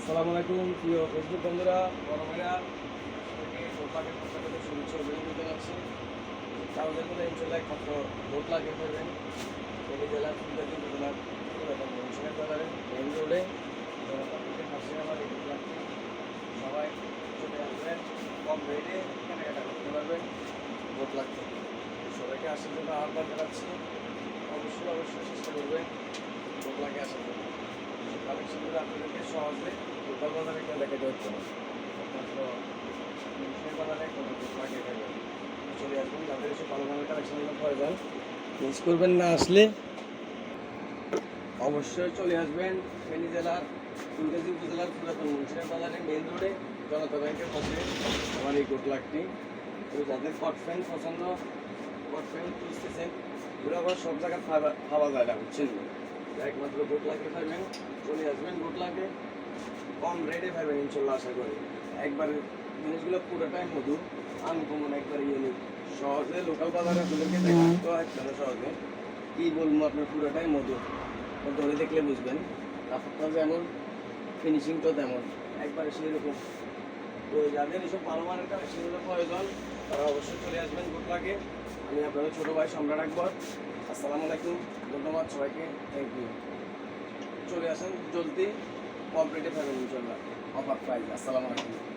আসসালামু আলাইকুম প্রিয় ফেসবুক বন্ধুরা, বড় ভাইরা গোপাকের পক্ষ থেকে শুভেচ্ছা অভিনন্দন জানাচ্ছি। কাগজের মধ্যে ইনশাল্লাহ একমাত্র ভোট লাগিয়ে ফেলবেন। ফেনী জেলার ফুলগাজী উপজেলার পুরাতন মনসিনের বাজারে মেইন রোডে জনতার পাশে আমার এই ভোট সবাই চলে আসবেন, কম রেটে কেনাকাটা করতে পারবেন ভোট লাগতে। সবাইকে আসার জন্য আহ্বান জানাচ্ছি। অবশ্যই চেষ্টা করবেন ভোট লাগে আসার জন্য। কালেকশনগুলো আপনাদেরকে সহজে লোকাল বাজারে কেনাকাটা হচ্ছে না, একমাত্র সেই বাজারে কোনো ভোট লাগিয়ে ফেলবেন। চলে আসবেন, যাদের এসে ভালো দামের কালেকশনগুলো প্রয়োজন মিস করবেন না। আসলে অবশ্যই চলে আসবেন ফেনী জেলার ফুলগাজী উপজেলার পুরাতন মনসিনের বাজারে মেইন রোডে জনতা ব্যাংকের পাশে আমার এই গোট লাগটি। তো যাদের কট প্যান্ট পছন্দ, কট প্যান্ট খুঁজতেছেন, ওগুলো আবার সব জায়গায় পাওয়া যায় না, বুঝছেন? একমাত্র গোট লাগিয়ে পাইবেন, চলে আসবেন গোট লাগে কম রেটে পাইবেন ইনশাল্লাহ। আশা করি একবার জিনিসগুলো পুরোটাই মধু, আনকমন, একবার ইউনিক, সহজে লোকাল বাজারে আপনাদেরকে দেখাতে হয় না। সহজে কী বলবো, আপনার পুরোটাই মধু, ধরে দেখলে বুঝবেন। কাপড়টা যেমন, ফিনিশিং তো তেমন, একবারে সেই রকম। তো যাদের এসব ভালো মানের কালেকশনগুলো প্রয়োজন তারা অবশ্যই চলে আসবেন গোট লাগে। আমি আপনাদের ছোটো ভাই সম্রাট আকবর। আসসালামু আলাইকুম, ধন্যবাদ সবাইকে, থ্যাংক ইউ। চলে আসেন জলদি, কমপ্লিটে পাবেন ইনশাল্লাহ, অফার প্রাইস। আসসালামু আলাইকুম।